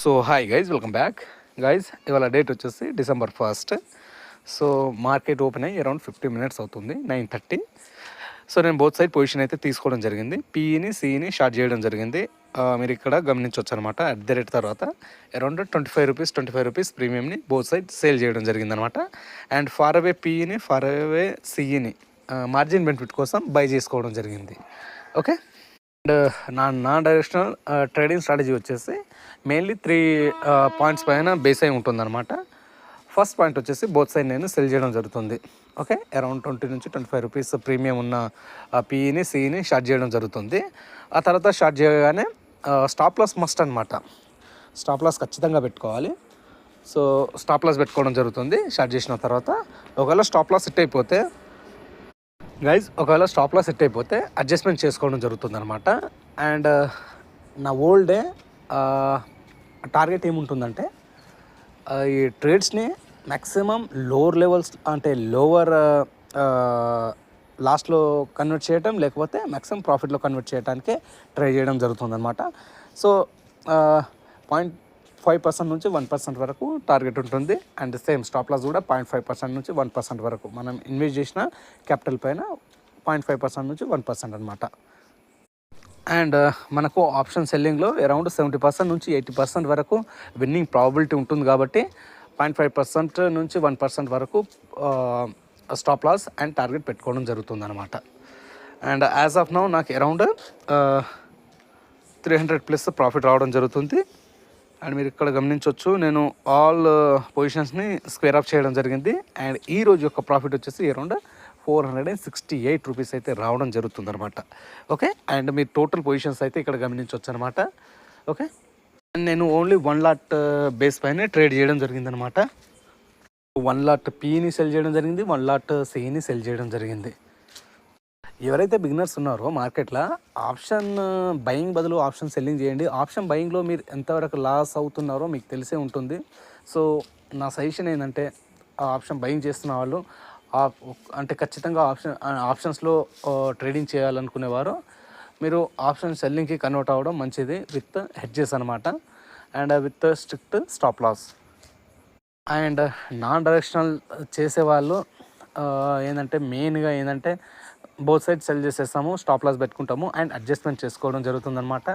So hi guys, welcome back guys. ఇవాళ date వచ్చేసి December 1st. So market open అయ్యి around 50 minutes అవుతుంది, 9:30. So నేను బోత్ సైడ్ పొజిషన్ అయితే తీసుకోవడం జరిగింది. పీఈని సిఈని షార్ట్ చేయడం జరిగింది. మీరు ఇక్కడ గమనించవచ్చు అనమాట. అట్ ద రేట్ తర్వాత అరౌండ్ 25 రూపీస్ ప్రీమియంని బోత్ సైడ్ సేల్ చేయడం జరిగింది అనమాట. అండ్ ఫార్ అవే పీఈని, ఫార్ అవే సిఈని మార్జిన్ బెనిఫిట్ కోసం బై చేసుకోవడం జరిగింది. ఓకే. అండ్ నా డైరెక్షనల్ ట్రేడింగ్ స్ట్రాటజీ వచ్చేసి మెయిన్లీ 3 పాయింట్స్ పైన బేస్ అయి ఉంటుందన్నమాట. ఫస్ట్ పాయింట్ వచ్చేసి బోత్ సైడ్ నేను సెల్ చేయడం జరుగుతుంది. ఓకే, అరౌండ్ 20 నుంచి 25 రూపీస్ ప్రీమియం ఉన్న పీఈని సిఈని షార్ట్ చేయడం జరుగుతుంది. ఆ తర్వాత షార్ట్ చేయగానే స్టాప్ లాస్ మస్ట్ అనమాట. స్టాప్ లాస్ ఖచ్చితంగా పెట్టుకోవాలి. సో స్టాప్ లాస్ పెట్టుకోవడం జరుగుతుంది షార్ట్ చేసిన తర్వాత. ఒకవేళ స్టాప్ లాస్ హిట్ అయిపోతే అడ్జస్ట్మెంట్ చేసుకోవడం జరుగుతుంది అనమాట. అండ్ నా ఓల్డ్ డే టార్గెట్ ఏముంటుందంటే ఈ ట్రేడ్స్ని మ్యాక్సిమం లోవర్ లెవెల్స్ అంటే లోవర్ లాస్ట్లో కన్వర్ట్ చేయడం, లేకపోతే మ్యాక్సిమం ప్రాఫిట్లో కన్వర్ట్ చేయడానికే ట్రై చేయడం జరుగుతుందన్నమాట. సో 0.5% నుంచి 1% వరకు టార్గెట్ ఉంటుంది. అండ్ సేమ్ స్టాప్ లాస్ కూడా 0.5% నుంచి 1% వరకు మనం ఇన్వెస్ట్ చేసిన క్యాపిటల్ పైన 0.5% నుంచి 1% అనమాట. అండ్ మనకు ఆప్షన్ సెల్లింగ్లో అరౌండ్ 70% నుంచి 80% వరకు విన్నింగ్ ప్రాబిలిటీ ఉంటుంది కాబట్టి 0.5% నుంచి 1% వరకు స్టాప్ లాస్ అండ్ టార్గెట్ పెట్టుకోవడం జరుగుతుంది అనమాట. అండ్ యాజ్ ఆఫ్ నౌ నాకు అరౌండ్ 300+ ప్రాఫిట్ రావడం జరుగుతుంది. అండ్ మీరు ఇక్కడ గమనించవచ్చు, నేను ఆల్ పొజిషన్స్ని స్క్వేర్ అప్ చేయడం జరిగింది. అండ్ ఈ రోజు యొక్క ప్రాఫిట్ వచ్చేసి అరౌండ్ 468 రూపీస్ అయితే రావడం జరుగుతుంది అనమాట. ఓకే. అండ్ మీరు టోటల్ పొజిషన్స్ అయితే ఇక్కడ గమనించవచ్చు అనమాట. ఓకే. నేను ఓన్లీ 1 lot బేస్ పైన ట్రేడ్ చేయడం జరిగిందనమాట. 1 lot పీని సెల్ చేయడం జరిగింది, 1 lot సిని సెల్ చేయడం జరిగింది. ఎవరైతే బిగినర్స్ ఉన్నారో మార్కెట్లో ఆప్షన్ బయింగ్ బదులు ఆప్షన్ సెల్లింగ్ చేయండి. ఆప్షన్ బయింగ్లో మీరు ఎంతవరకు లాస్ అవుతున్నారో మీకు తెలిసే ఉంటుంది. సో నా సజెషన్ ఏంటంటే ఆప్షన్ బయింగ్ చేస్తున్న వాళ్ళు అంటే ఖచ్చితంగా ఆప్షన్స్లో ట్రేడింగ్ చేయాలనుకునేవారు మీరు ఆప్షన్ సెల్లింగ్కి కన్వర్ట్ అవ్వడం మంచిది, విత్ హెడ్జెస్ అనమాట. And with strict stop loss. And non directional చేసేవాళ్ళు మెయిన్గా ఏంటంటే బోత్ సైడ్ సెల్ చేసేస్తాము, స్టాప్ లాస్ పెట్టుకుంటాము అండ్ అడ్జస్ట్మెంట్ చేసుకోవడం జరుగుతుందన్నమాట.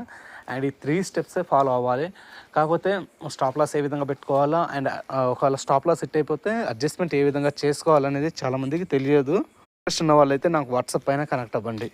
అండ్ ఈ 3 స్టెప్సే ఫాలో అవ్వాలి. కాకపోతే స్టాప్ లాస్ ఏ విధంగా పెట్టుకోవాలా, అండ్ ఒకవేళ స్టాప్ లాస్ హిట్ అయిపోతే అడ్జస్ట్మెంట్ ఏ విధంగా చేసుకోవాలనేది చాలామందికి తెలియదు. ఇంట్రెస్ట్ ఉన్న వాళ్ళైతే నాకు వాట్సాప్ పైన కనెక్ట్ అవ్వండి.